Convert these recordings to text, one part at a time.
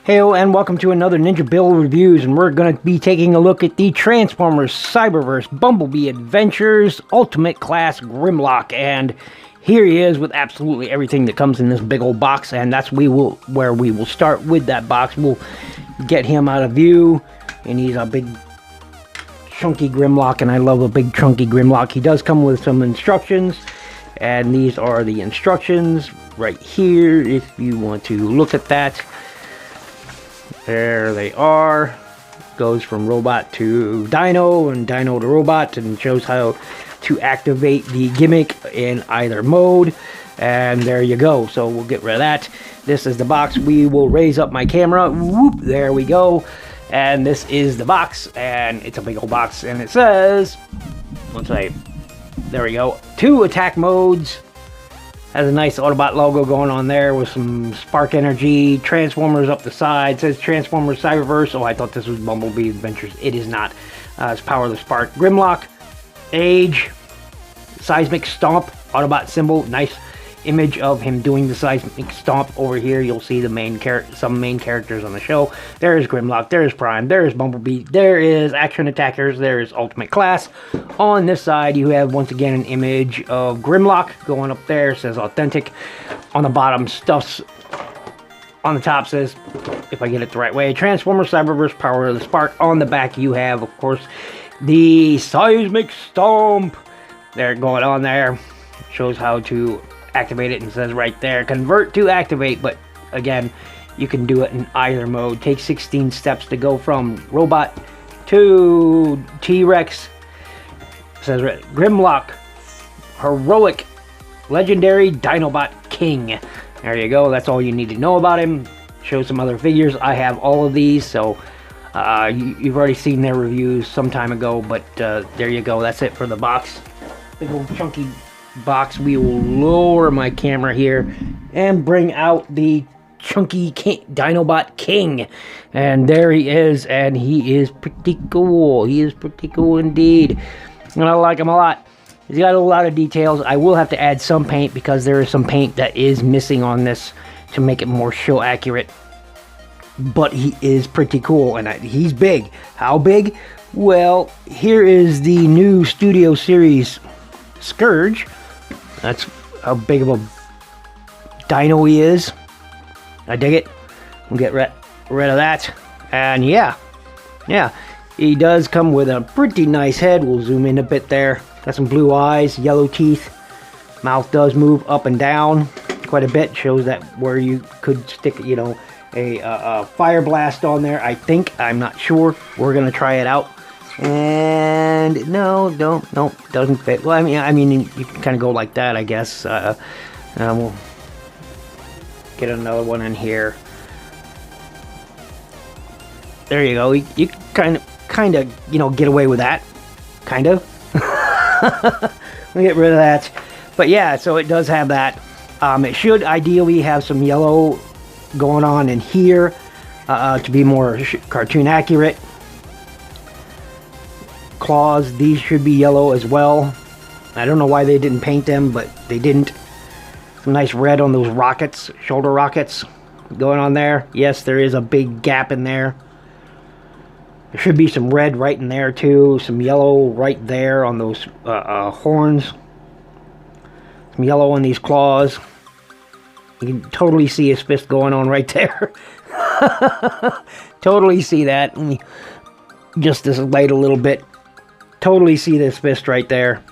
Heyo, and welcome to another Ninjabill Reviews, and we're going to be taking a look at the Transformers Cyberverse Bumblebee Adventures Ultimate Class Grimlock, and here he is with absolutely everything that comes in this big old box, and that's where we will start with that box. We'll get him out of view, and he's a big chunky Grimlock, and I love a big chunky Grimlock. He does come with some instructions, and these are the instructions right here if you want to look at that. There they are. Goes from robot to dino and dino to robot, and shows how to activate the gimmick in either mode. And there you go. So we'll get rid of that. This is the box. We will raise up my camera. Whoop, there we go. And this is the box, and it's a big old box, and it says, let's say, there we go, 2 attack modes. Has a nice Autobot logo going on there with some spark energy, Transformers up the side. It says Transformers Cyberverse. Oh, I thought this was Bumblebee Adventures. It is not. It's Power of the Spark. Grimlock, Age, Seismic Stomp, Autobot symbol. Nice image of him doing the Seismic Stomp over here. You'll see the some main characters on the show. There is Grimlock, there is Prime, there is Bumblebee, there is Action Attackers, there is Ultimate Class. On this side you have once again an image of Grimlock going up there. It says Authentic. On the bottom, stuffs on the top says, if I get it the right way, Transformers Cyberverse Power of the Spark. On the back you have, of course, the Seismic Stomp. There, going on there. Shows how to activate it, and says right there, convert to activate. But again, you can do it in either mode. Take 16 steps to go from robot to T-Rex. It says Grimlock, heroic, legendary Dinobot King. There you go. That's all you need to know about him. Show some other figures. I have all of these, so you've already seen their reviews some time ago, but there you go. That's it for the box. Big old chunky box. We will lower my camera here and bring out the chunky Dinobot King, and there he is, and he is pretty cool. He is pretty cool indeed, and I like him a lot. He's got a lot of details. I will have to add some paint because there is some paint that is missing on this to make it more show accurate, but he is pretty cool, and he's big. How big? Well, here is the new Studio Series Scourge. That's how big of a dino he is. I dig it. We'll get rid of that. And yeah, he does come with a pretty nice head. We'll zoom in a bit there. Got some blue eyes, yellow teeth. Mouth does move up and down quite a bit. Shows that where you could stick, you know, a fire blast on there. I think. I'm not sure. We're gonna try it out. And no, doesn't fit. Well, I mean, you can kind of go like that, I guess. We'll get another one in here. There you go. You kind of, you know, get away with that, kind of. We'll get rid of that. But yeah, so it does have that. It should ideally have some yellow going on in here to be more cartoon accurate. Claws, these should be yellow as well. I don't know why they didn't paint them, but they didn't. Some nice red on those rockets, shoulder rockets going on there. Yes, there is a big gap in there. There should be some red right in there too. Some yellow right there on those horns. Some yellow on these claws. You can totally see his fist going on right there. Totally see that. Let me just this light a little bit. Totally see this fist right there.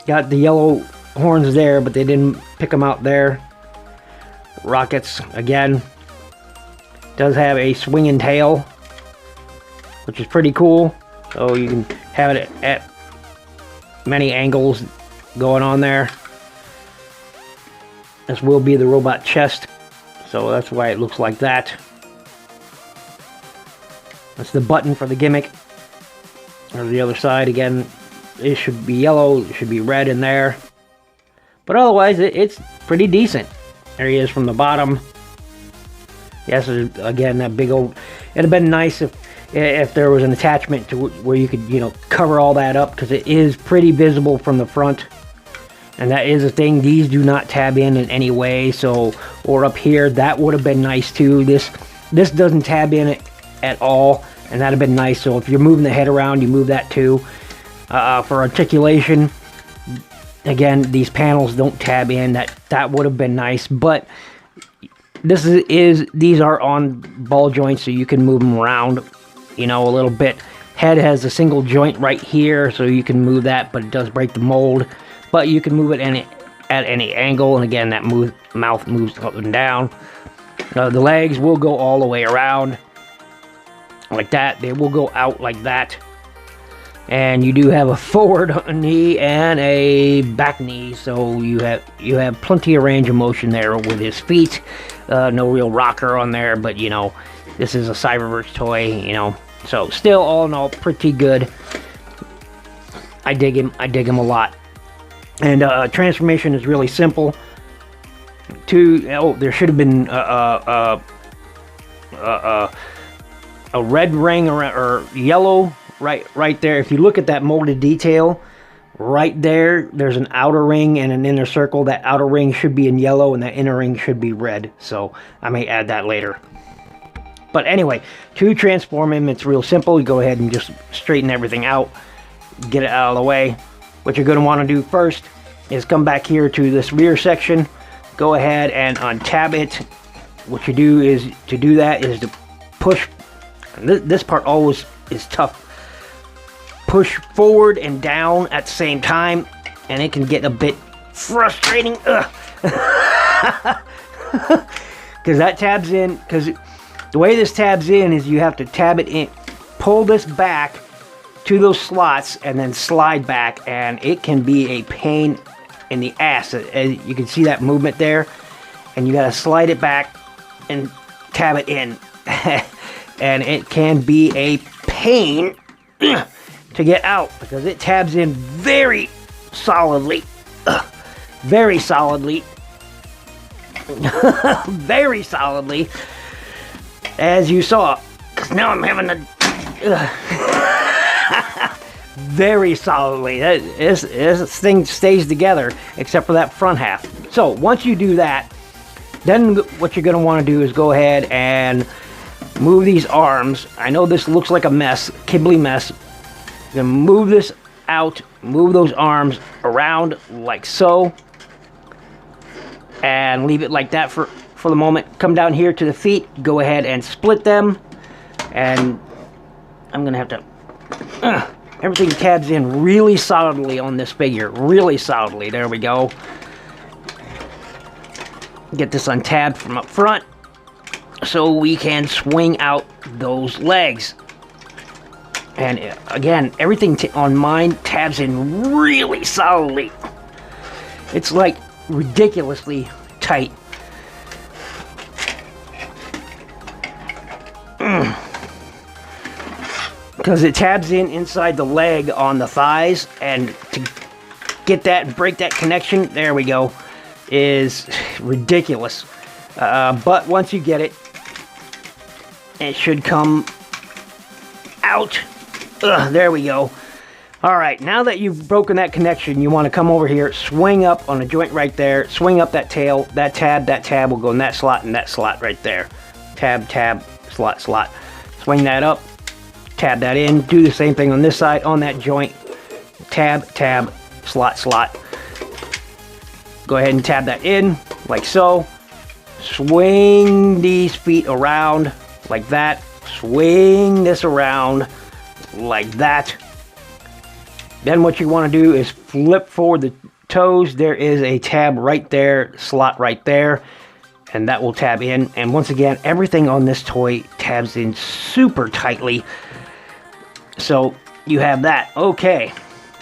Got the yellow horns there, but they didn't pick them out there. Rockets, again. Does have a swinging tail, which is pretty cool. So you can have it at many angles going on there. This will be the robot chest, so that's why it looks like that. That's the button for the gimmick. Or the other side, again, it should be yellow, it should be red in there. But otherwise, it's pretty decent. There he is from the bottom. Yes, again, that big old... It'd have been nice if there was an attachment to where you could, you know, cover all that up, because it is pretty visible from the front. And that is a thing, these do not tab in any way. So, or up here, that would have been nice too. This doesn't tab in at all, and that'd have been nice. So if you're moving the head around, you move that too. For articulation, again, these panels don't tab in. That would have been nice, but these are on ball joints, so you can move them around, you know, a little bit. Head has a single joint right here, so you can move that, but it does break the mold. But you can move it at any angle, and again, that mouth moves up and down. The legs will go all the way around like that. They will go out like that. And you do have a forward knee and a back knee, so you have plenty of range of motion there with his feet. No real rocker on there, but you know, this is a cyberverse toy, you know. So still, all in all, pretty good. I dig him a lot. And transformation is really simple. There should have been a red ring or yellow right there. If you look at that molded detail, right there, there's an outer ring and an inner circle. That outer ring should be in yellow, and that inner ring should be red. So I may add that later. But anyway, to transform him, it's real simple. You go ahead and just straighten everything out, get it out of the way. What you're going to want to do first is come back here to this rear section. Go ahead and untab it. What you do is to push. This part always is tough. Push forward and down at the same time, and it can get a bit frustrating. Because that tabs in. Because the way this tabs in is you have to tab it in, pull this back to those slots, and then slide back, and it can be a pain in the ass. As you can see that movement there, and you gotta slide it back and tab it in. And it can be a pain to get out because it tabs in very solidly. Very solidly. Very solidly. As you saw. Because now I'm having to... very solidly. This thing stays together except for that front half. So once you do that, then what you're going to want to do is go ahead and move these arms. I know this looks like a mess, kibbly mess. You're going to move this out, move those arms around like so, and leave it like that for the moment. Come down here to the feet, go ahead and split them, and I'm going to have to... everything tabs in really solidly on this figure, really solidly. There we go. Get this untabbed from up front so we can swing out those legs. And again, everything on mine tabs in really solidly. It's like ridiculously tight. Because it tabs in inside the leg on the thighs, and to get that and break that connection, there we go, is ridiculous. But once you get it, it should come out. There we go. Alright, now that you've broken that connection, you want to come over here, swing up on a joint right there, swing up that tail, that tab will go in that slot and that slot right there. Tab, tab, slot, slot. Swing that up, tab that in, do the same thing on this side, on that joint. Tab, tab, slot, slot. Go ahead and tab that in, like so. Swing these feet around, like that. Swing this around, like that. Then what you want to do is flip forward the toes. There is a tab right there, slot right there, and that will tab in. And once again, everything on this toy tabs in super tightly. So you have that. Okay.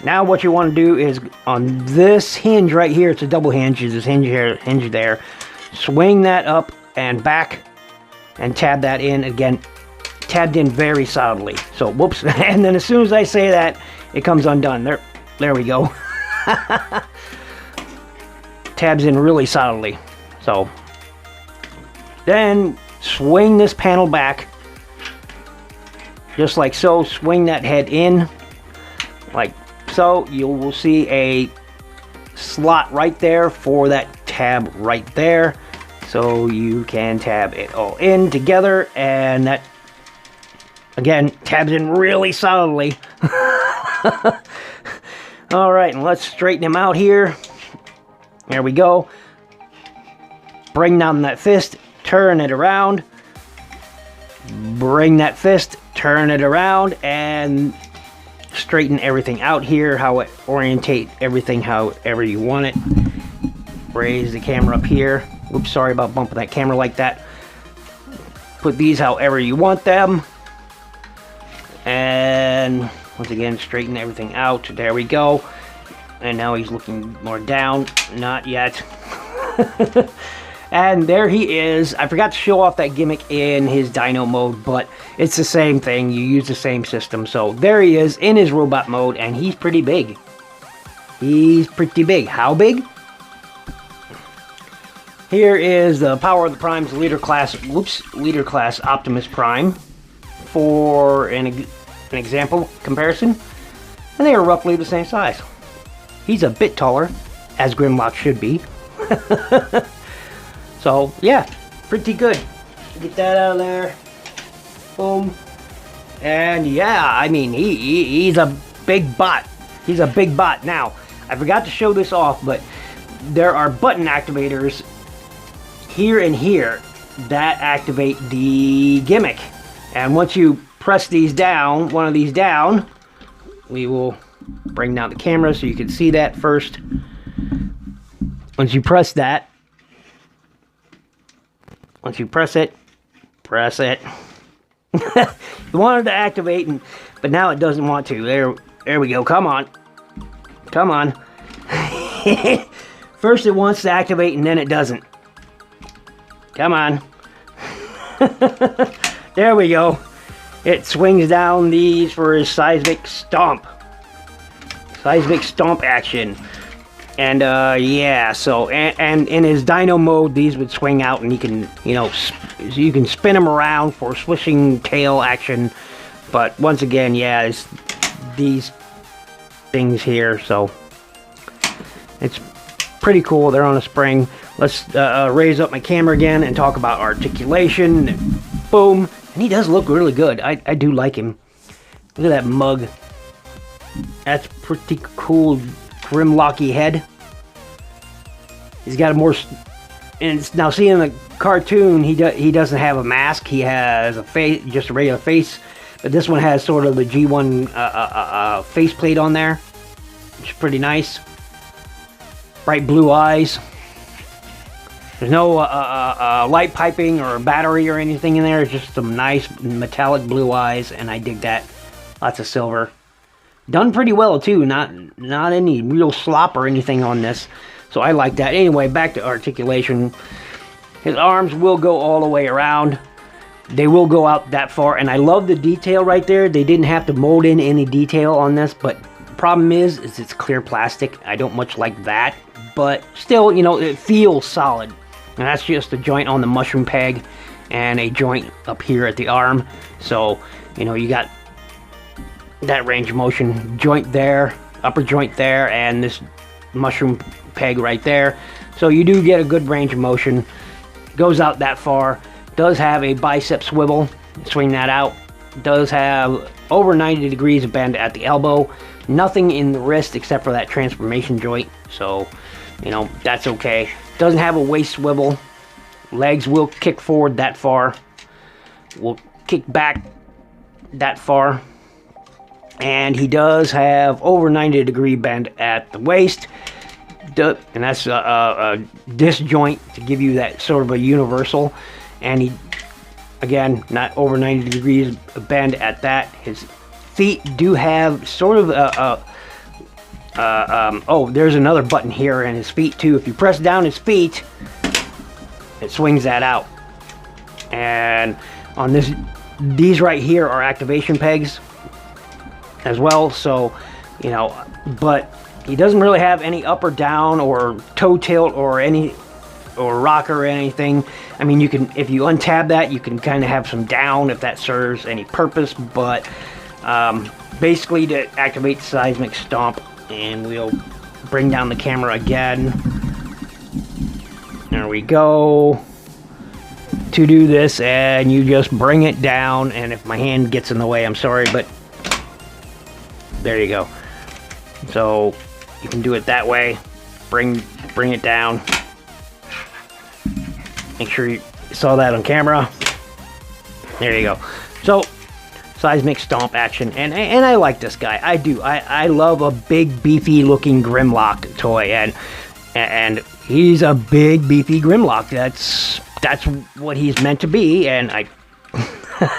Now what you want to do is on this hinge right here, it's a double hinge, there's this hinge here, hinge there. Swing that up and back and tab that in. Again, tabbed in very solidly. So whoops. And then as soon as I say that, it comes undone. There we go. Tabs in really solidly. So then swing this panel back. Just like so. Swing that head in. Like so. You will see a slot right there for that tab right there. So you can tab it all in together, and that, again, tabs in really solidly. Alright, and let's straighten him out here. There we go. Bring down that fist, turn it around. Bring that fist, turn it around, and straighten everything out here, how it orientate everything however you want it. Raise the camera up here. Oops, sorry about bumping that camera like that. Put these however you want them. And once again, straighten everything out. There we go. And now he's looking more down. Not yet. And there he is. I forgot to show off that gimmick in his Dino mode, but it's the same thing. You use the same system. So there he is in his robot mode, and he's pretty big. He's pretty big. How big? Here is the Power of the Prime's Leader Class Optimus Prime for an example comparison. And they are roughly the same size. He's a bit taller, as Grimlock should be. So, yeah, pretty good. Get that out of there. Boom. And yeah, I mean, he's a big bot. He's a big bot. Now, I forgot to show this off, but there are button activators here and here that activate the gimmick. And once you press these down, one of these down, we will bring down the camera so you can see that first. Once you press that, once you press it. You wanted to activate, but now it doesn't want to. There we go. Come on. Come on. First it wants to activate, and then it doesn't. Come on. There we go. It swings down these for his Seismic Stomp. Seismic Stomp action. And yeah, so and in his Dino mode, these would swing out, and you can, you can spin them around for swishing tail action. But once again, yeah, it's these things here, so it's pretty cool. They're on a spring. Let's raise up my camera again and talk about articulation. Boom, and he does look really good. I do like him. Look at that mug. That's pretty cool. Grimlocky head. He's got a more, and now see in the cartoon he doesn't have a mask. He has a face, just a regular face, but this one has sort of the G1 faceplate on there, which is pretty nice. Bright blue eyes. There's no light piping or battery or anything in there. It's just some nice metallic blue eyes, and I dig that. Lots of silver. Done pretty well too, not any real slop or anything on this, so I like that. Anyway, back to articulation. His arms will go all the way around. They will go out that far, and I love the detail right there. They didn't have to mold in any detail on this, but the problem is it's clear plastic. I don't much like that, but still, it feels solid. And that's just a joint on the mushroom peg and a joint up here at the arm. So, you got that range of motion joint there, upper joint there, and this mushroom peg right there. So you do get a good range of motion. Goes out that far. Does have a bicep swivel. Swing that out. Does have over 90 degrees of bend at the elbow. Nothing in the wrist except for that transformation joint. So, that's okay. Doesn't have a waist swivel. Legs will kick forward that far. Will kick back that far. And he does have over 90 degree bend at the waist. And that's a disc joint to give you that sort of a universal. And he, again, not over 90 degrees bend at that. His feet do have sort of oh, there's another button here in his feet too. If you press down his feet, it swings that out. And on these right here are activation pegs as well, so but he doesn't really have any up or down or toe tilt or rocker or anything. I mean, you can, if you untab that, you can kind of have some down if that serves any purpose, but basically to activate Seismic Stomp, and we'll bring down the camera again. There we go. To do this, and you just bring it down, and if my hand gets in the way, I'm sorry, but there you go. So you can do it that way. Bring it down. Make sure you saw that on camera. There you go. So Seismic Stomp action, and I like this guy. I do. I love a big, beefy looking Grimlock toy, and he's a big, beefy Grimlock. That's what he's meant to be, and I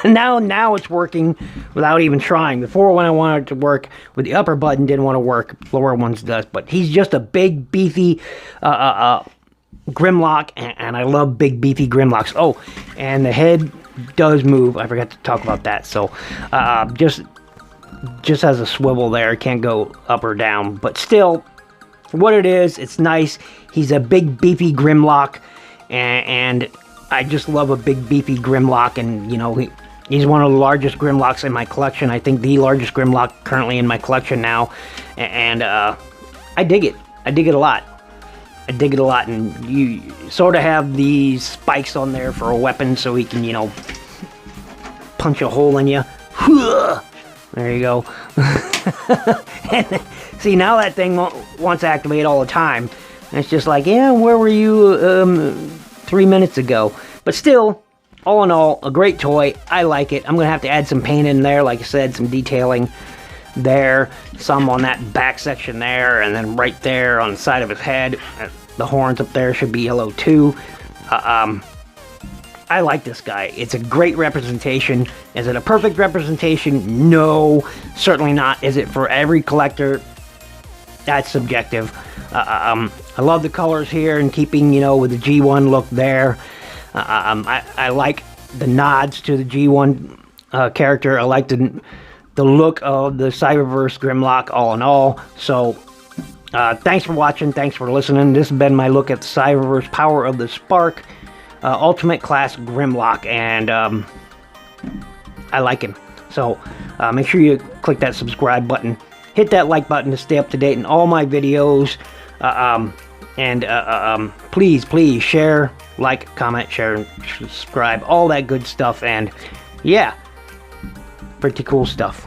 now it's working without even trying. Before, when I wanted it to work with the upper button, didn't want to work. Lower ones does, but he's just a big, beefy Grimlock, and I love big, beefy Grimlocks. Oh, and the head does move. I forgot to talk about that. So just has a swivel there. Can't go up or down, but still, for what it is, it's nice. He's a big, beefy Grimlock, and I just love a big, beefy Grimlock, and, you know, he's one of the largest Grimlocks in my collection. I think the largest Grimlock currently in my collection now, and I dig it. I dig it a lot. I dig it a lot, and you sort of have these spikes on there for a weapon, so he can, you know, punch a hole in you. There you go. And see, now that thing wants to activate all the time. And it's just like, yeah, where were you 3 minutes ago? But still, all in all, a great toy. I like it. I'm going to have to add some paint in there, like I said, some detailing there, some on that back section there, and then right there on the side of his head. The horns up there should be yellow too. I like this guy. It's a great representation. Is it a perfect representation? No, certainly not. Is it for every collector? That's subjective. I love the colors here, and keeping, you know, with the G1 look there. I like the nods to the G1 character. I like the look of the cyberverse Grimlock, all in all. So thanks for watching. Thanks for listening. This has been my look at the cyberverse Power of the Spark Ultimate Class Grimlock, and I like him. So make sure you click that subscribe button. Hit that like button to stay up to date in all my videos. Please share, like, comment, share, and subscribe. All that good stuff. And yeah, pretty cool stuff.